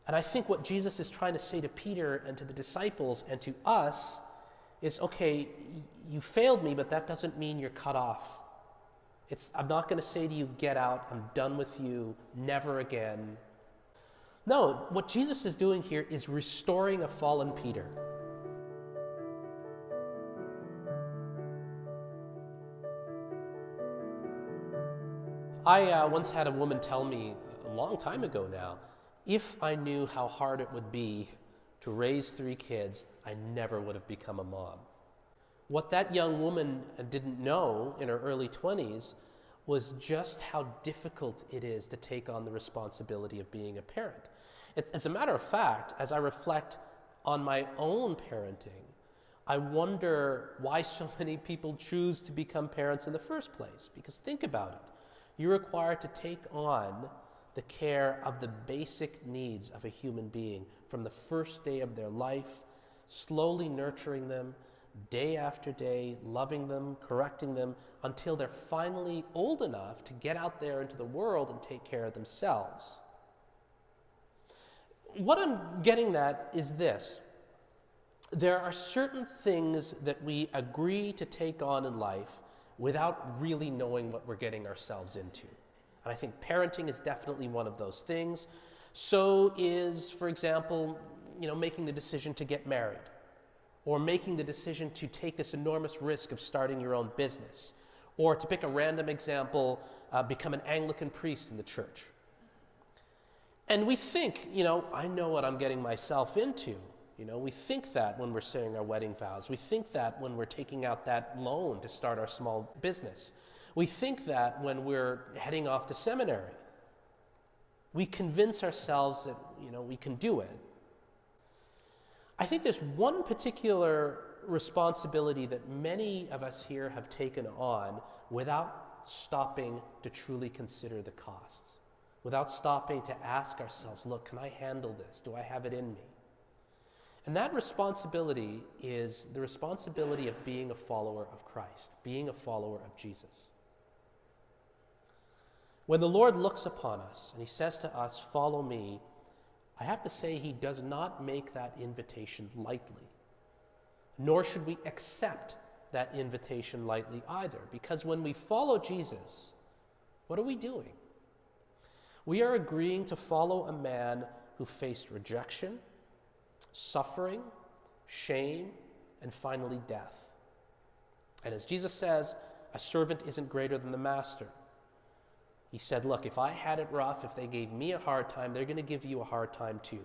And I think what Jesus is trying to say to Peter and to the disciples and to us is, okay, you failed me, but that doesn't mean you're cut off. I'm not going to say to you, get out, I'm done with you, never again. No, what Jesus is doing here is restoring a fallen Peter. I once had a woman tell me a long time ago now, if I knew how hard it would be to raise 3 kids, I never would have become a mom. What that young woman didn't know in her early 20s was just how difficult it is to take on the responsibility of being a parent. As a matter of fact, as I reflect on my own parenting, I wonder why so many people choose to become parents in the first place. Because think about it. You're required to take on the care of the basic needs of a human being from the first day of their life, slowly nurturing them, day after day, loving them, correcting them, until they're finally old enough to get out there into the world and take care of themselves. What I'm getting at is this. There are certain things that we agree to take on in life without really knowing what we're getting ourselves into. And I think parenting is definitely one of those things. So is, for example, making the decision to get married, or making the decision to take this enormous risk of starting your own business, or to pick a random example, become an Anglican priest in the church. And we think, I know what I'm getting myself into. We think that when we're saying our wedding vows. We think that when we're taking out that loan to start our small business. We think that when we're heading off to seminary. We convince ourselves that, we can do it. I think there's one particular responsibility that many of us here have taken on without stopping to truly consider the costs, without stopping to ask ourselves, look, can I handle this? Do I have it in me? And that responsibility is the responsibility of being a follower of Christ, being a follower of Jesus. When the Lord looks upon us and he says to us, follow me, I have to say he does not make that invitation lightly. Nor should we accept that invitation lightly either. Because when we follow Jesus, what are we doing? We are agreeing to follow a man who faced rejection, suffering, shame, and finally death. And as Jesus says, a servant isn't greater than the master. He said, look, if I had it rough, if they gave me a hard time, they're going to give you a hard time too.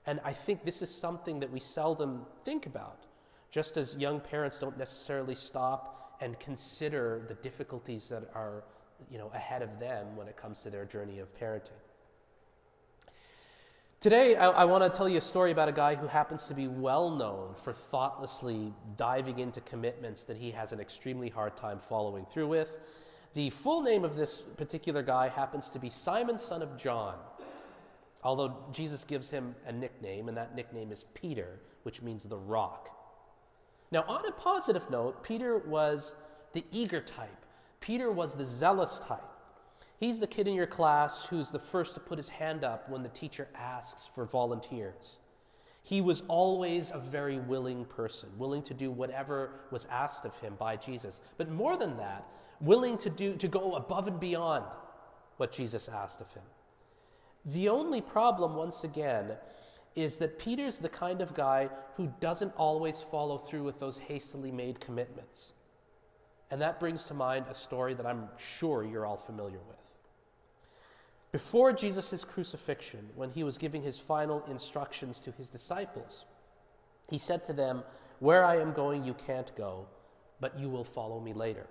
And I think this is something that we seldom think about, just as young parents don't necessarily stop and consider the difficulties that are, ahead of them when it comes to their journey of parenting. Today, I want to tell you a story about a guy who happens to be well known for thoughtlessly diving into commitments that he has an extremely hard time following through with. The full name of this particular guy happens to be Simon, son of John, although Jesus gives him a nickname, and that nickname is Peter, which means the rock. Now, on a positive note, Peter was the eager type. Peter was the zealous type. He's the kid in your class who's the first to put his hand up when the teacher asks for volunteers. He was always a very willing person, willing to do whatever was asked of him by Jesus. But more than that, willing to go above and beyond what Jesus asked of him. The only problem, once again, is that Peter's the kind of guy who doesn't always follow through with those hastily made commitments. And that brings to mind a story that I'm sure you're all familiar with. Before Jesus' crucifixion, when he was giving his final instructions to his disciples, he said to them, where I am going you can't go, but you will follow me later.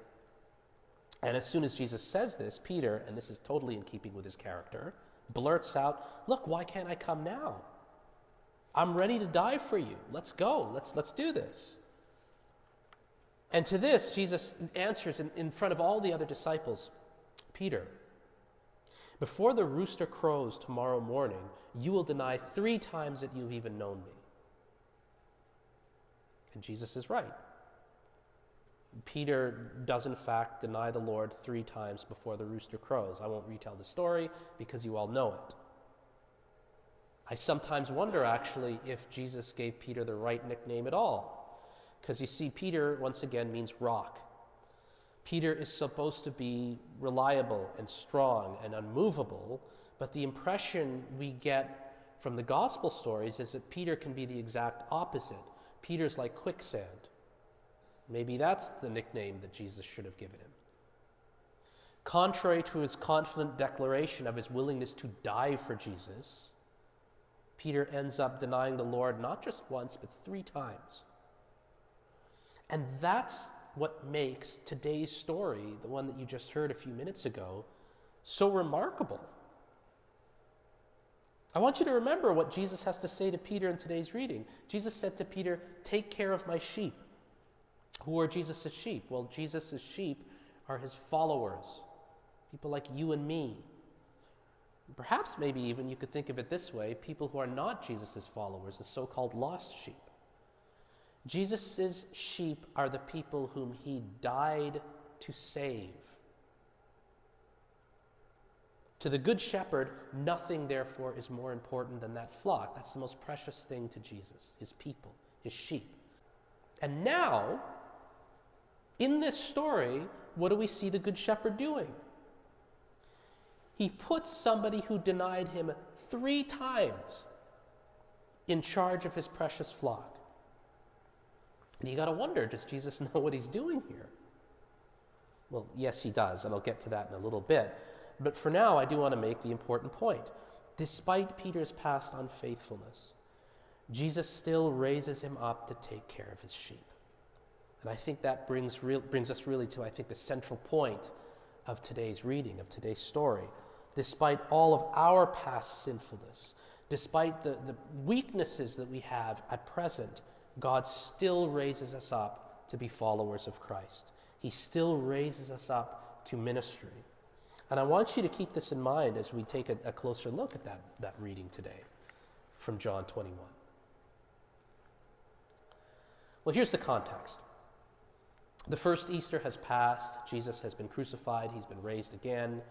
And as soon as Jesus says this, Peter, and this is totally in keeping with his character, blurts out, look, why can't I come now? I'm ready to die for you. Let's go. Let's do this. And to this, Jesus answers in front of all the other disciples, Peter, before the rooster crows tomorrow morning, you will deny 3 times that you've even known me. And Jesus is right. Peter does in fact deny the Lord 3 times before the rooster crows. I won't retell the story because you all know it. I sometimes wonder, actually, if Jesus gave Peter the right nickname at all. Because you see, Peter, once again, means rock. Peter is supposed to be reliable and strong and unmovable, but the impression we get from the gospel stories is that Peter can be the exact opposite. Peter's like quicksand. Maybe that's the nickname that Jesus should have given him. Contrary to his confident declaration of his willingness to die for Jesus, Peter ends up denying the Lord not just once, but 3 times. And that's what makes today's story, the one that you just heard a few minutes ago, so remarkable. I want you to remember what Jesus has to say to Peter in today's reading. Jesus said to Peter, "Take care of my sheep." Who are Jesus' sheep? Well, Jesus' sheep are his followers, people like you and me. Perhaps maybe even you could think of it this way, people who are not Jesus' followers, the so-called lost sheep. Jesus' sheep are the people whom he died to save. To the good shepherd, nothing therefore is more important than that flock. That's the most precious thing to Jesus, his people, his sheep. And now, in this story, what do we see the good shepherd doing? He puts somebody who denied him 3 times in charge of his precious flock. And you got to wonder, does Jesus know what he's doing here? Well, yes, he does, and I'll get to that in a little bit. But for now, I do want to make the important point. Despite Peter's past unfaithfulness, Jesus still raises him up to take care of his sheep. And I think that brings us really to, the central point of today's reading, of today's story. Despite all of our past sinfulness, despite the weaknesses that we have at present, God still raises us up to be followers of Christ. He still raises us up to ministry. And I want you to keep this in mind as we take a closer look at that reading today from John 21. Well, here's the context. The first Easter has passed. Jesus has been crucified. He's been raised again.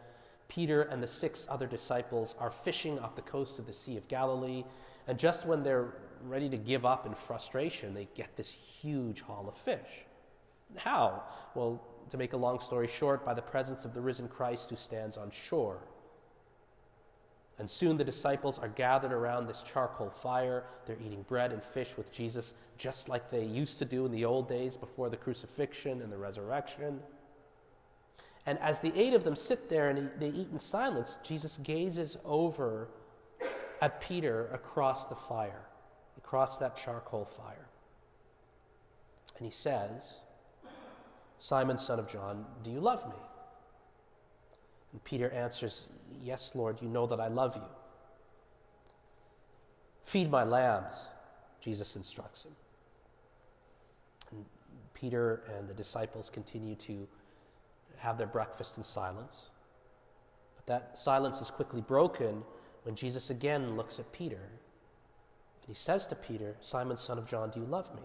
Peter and the 6 other disciples are fishing off the coast of the Sea of Galilee. And just when they're ready to give up in frustration, they get this huge haul of fish. How? Well, to make a long story short, by the presence of the risen Christ who stands on shore. And soon the disciples are gathered around this charcoal fire. They're eating bread and fish with Jesus, just like they used to do in the old days before the crucifixion and the resurrection. And as the 8 of them sit there and they eat in silence, Jesus gazes over at Peter across the fire, across that charcoal fire. And he says, "Simon, son of John, do you love me?" And Peter answers, "Yes, Lord, you know that I love you." "Feed my lambs," Jesus instructs him. And Peter and the disciples continue to have their breakfast in silence. But that silence is quickly broken when Jesus again looks at Peter. And he says to Peter, "Simon, son of John, do you love me?"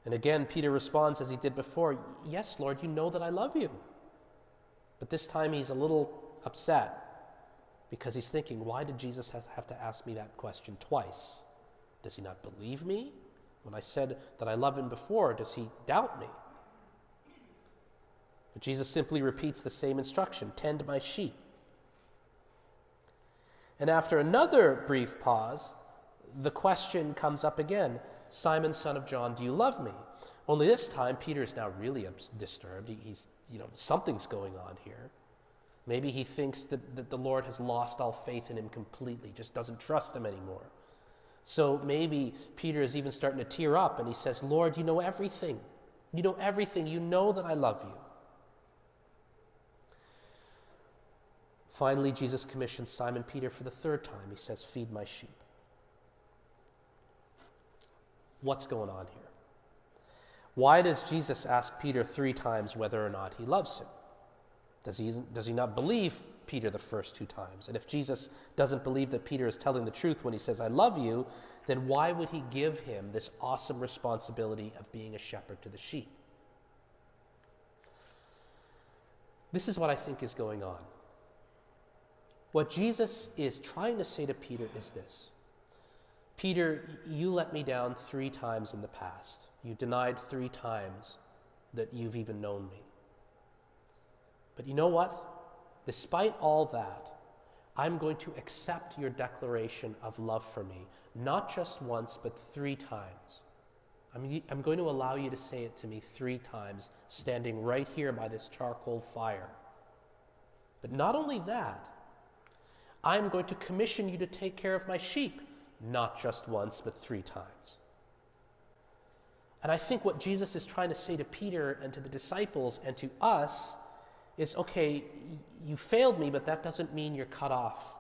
And again, Peter responds as he did before, "Yes, Lord, you know that I love you." But this time he's a little upset because he's thinking, why did Jesus have to ask me that question twice? Does he not believe me? When I said that I love him before, does he doubt me? But Jesus simply repeats the same instruction, "Tend my sheep." And after another brief pause, the question comes up again, "Simon, son of John, do you love me?" Only this time, Peter is now really disturbed. He's something's going on here. Maybe he thinks that the Lord has lost all faith in him completely, just doesn't trust him anymore. So maybe Peter is even starting to tear up, and he says, "Lord, you know everything. You know everything. You know that I love you." Finally, Jesus commissions Simon Peter for the 3rd time. He says, "Feed my sheep." What's going on here? Why does Jesus ask Peter 3 times whether or not he loves him? Does he not believe Peter the first 2 times? And if Jesus doesn't believe that Peter is telling the truth when he says, "I love you," then why would he give him this awesome responsibility of being a shepherd to the sheep? This is what I think is going on. What Jesus is trying to say to Peter is this: Peter, you let me down 3 times in the past. You denied 3 times that you've even known me. But you know what? Despite all that, I'm going to accept your declaration of love for me, not just once, but 3 times. I'm going to allow you to say it to me 3 times, standing right here by this charcoal fire. But not only that, I'm going to commission you to take care of my sheep, not just once, but 3 times. And I think what Jesus is trying to say to Peter and to the disciples and to us is, okay, you failed me, but that doesn't mean you're cut off.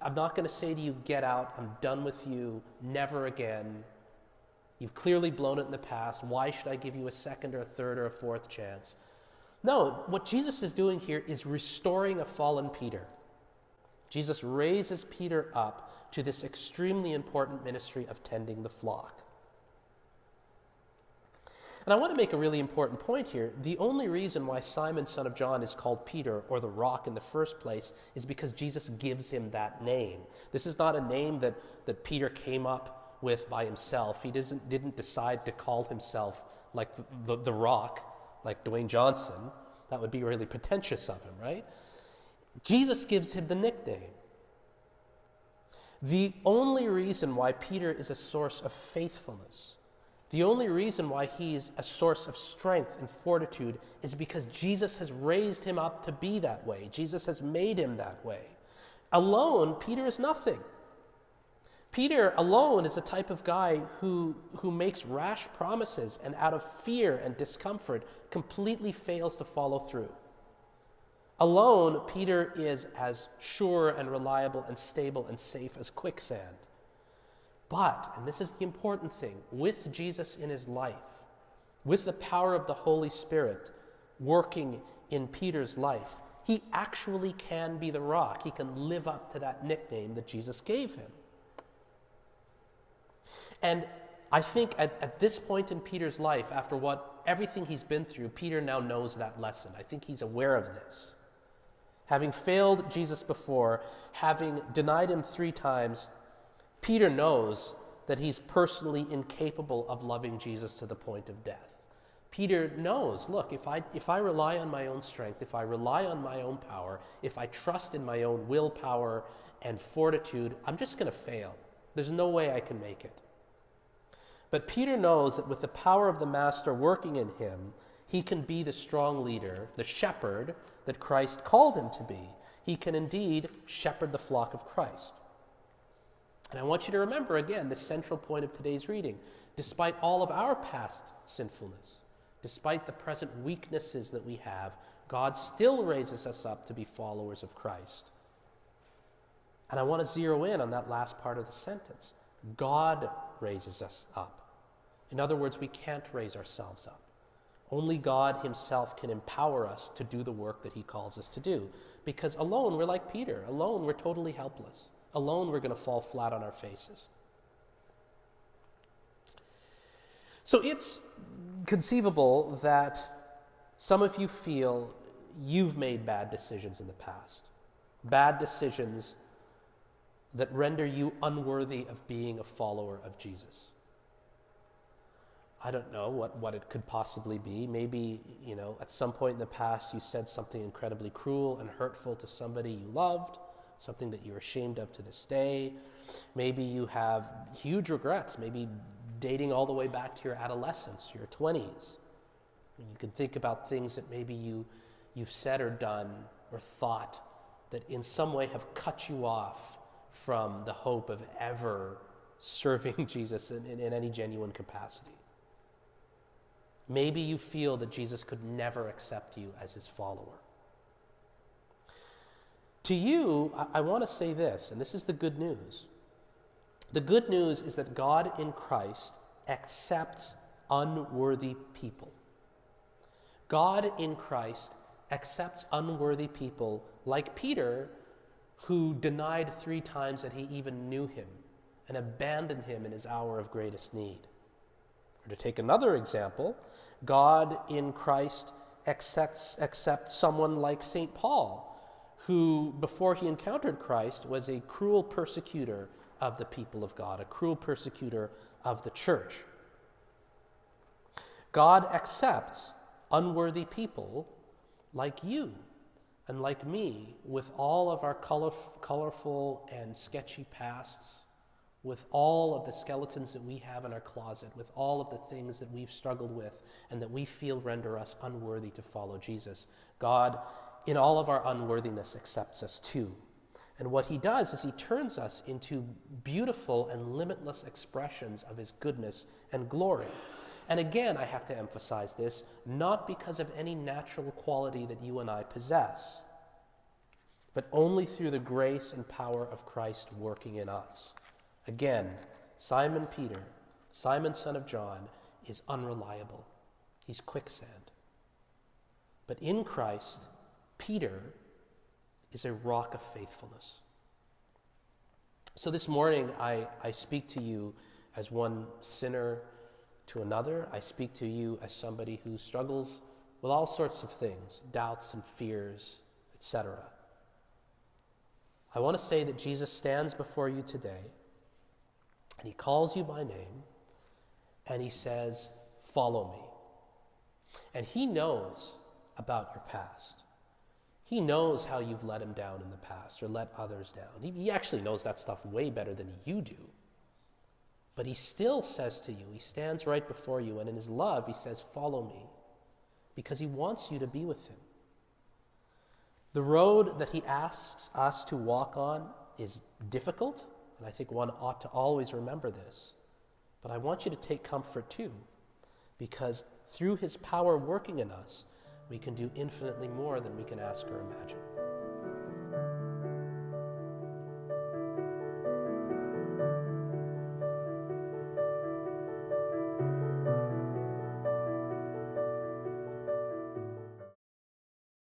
I'm not going to say to you, get out, I'm done with you, never again. You've clearly blown it in the past. Why should I give you a second or a third or a fourth chance? No, what Jesus is doing here is restoring a fallen Peter. Jesus raises Peter up to this extremely important ministry of tending the flock. And I want to make a really important point here. The only reason why Simon, son of John, is called Peter, or the rock in the first place, is because Jesus gives him that name. This is not a name that Peter came up with by himself. He didn't decide to call himself like the rock, like Dwayne Johnson. That would be really pretentious of him, right? Jesus gives him the nickname. The only reason why Peter is a source of faithfulness, the only reason why he's a source of strength and fortitude, is because Jesus has raised him up to be that way. Jesus has made him that way. Alone, Peter is nothing. Peter alone is the type of guy who makes rash promises and out of fear and discomfort completely fails to follow through. Alone, Peter is as sure and reliable and stable and safe as quicksand. But, and this is the important thing, with Jesus in his life, with the power of the Holy Spirit working in Peter's life, he actually can be the rock. He can live up to that nickname that Jesus gave him. And I think at this point in Peter's life, after everything he's been through, Peter now knows that lesson. I think he's aware of this. Having failed Jesus before, having denied him 3 times, Peter knows that he's personally incapable of loving Jesus to the point of death. Peter knows, look, if I rely on my own strength, if I rely on my own power, if I trust in my own willpower and fortitude, I'm just going to fail. There's no way I can make it. But Peter knows that with the power of the Master working in him, he can be the strong leader, the shepherd that Christ called him to be. He can indeed shepherd the flock of Christ. And I want you to remember again the central point of today's reading. Despite all of our past sinfulness, despite the present weaknesses that we have, God still raises us up to be followers of Christ. And I want to zero in on that last part of the sentence. God raises us up. In other words, we can't raise ourselves up. Only God himself can empower us to do the work that he calls us to do. Because alone, we're like Peter. Alone, we're totally helpless. Alone, we're going to fall flat on our faces. So it's conceivable that some of you feel you've made bad decisions in the past. Bad decisions that render you unworthy of being a follower of Jesus. I don't know what it could possibly be. Maybe, at some point in the past you said something incredibly cruel and hurtful to somebody you loved, something that you're ashamed of to this day. Maybe you have huge regrets, maybe dating all the way back to your adolescence, your 20s. And you can think about things that maybe you've said or done or thought that in some way have cut you off from the hope of ever serving Jesus in any genuine capacity. Maybe you feel that Jesus could never accept you as his follower. To you, I want to say this, and this is the good news. The good news is that God in Christ accepts unworthy people. God in Christ accepts unworthy people like Peter, who denied 3 times that he even knew him and abandoned him in his hour of greatest need. Or to take another example, God in Christ accepts someone like St. Paul, who, before he encountered Christ, was a cruel persecutor of the people of God, a cruel persecutor of the church. God accepts unworthy people like you and like me, with all of our colorful and sketchy pasts, with all of the skeletons that we have in our closet, with all of the things that we've struggled with and that we feel render us unworthy to follow Jesus. God, in all of our unworthiness, accepts us too. And what he does is he turns us into beautiful and limitless expressions of his goodness and glory. And again, I have to emphasize this, not because of any natural quality that you and I possess, but only through the grace and power of Christ working in us. Again, Simon Peter, Simon son of John, is unreliable. He's quicksand. But in Christ, Peter is a rock of faithfulness. So this morning, I speak to you as one sinner to another. I speak to you as somebody who struggles with all sorts of things, doubts and fears, etc. I want to say that Jesus stands before you today, and he calls you by name, and he says, "Follow me." And he knows about your past. He knows how you've let him down in the past or let others down. He actually knows that stuff way better than you do. But he still says to you, he stands right before you, and in his love, he says, "Follow me," because he wants you to be with him. The road that he asks us to walk on is difficult, and I think one ought to always remember this. But I want you to take comfort too, because through his power working in us, we can do infinitely more than we can ask or imagine.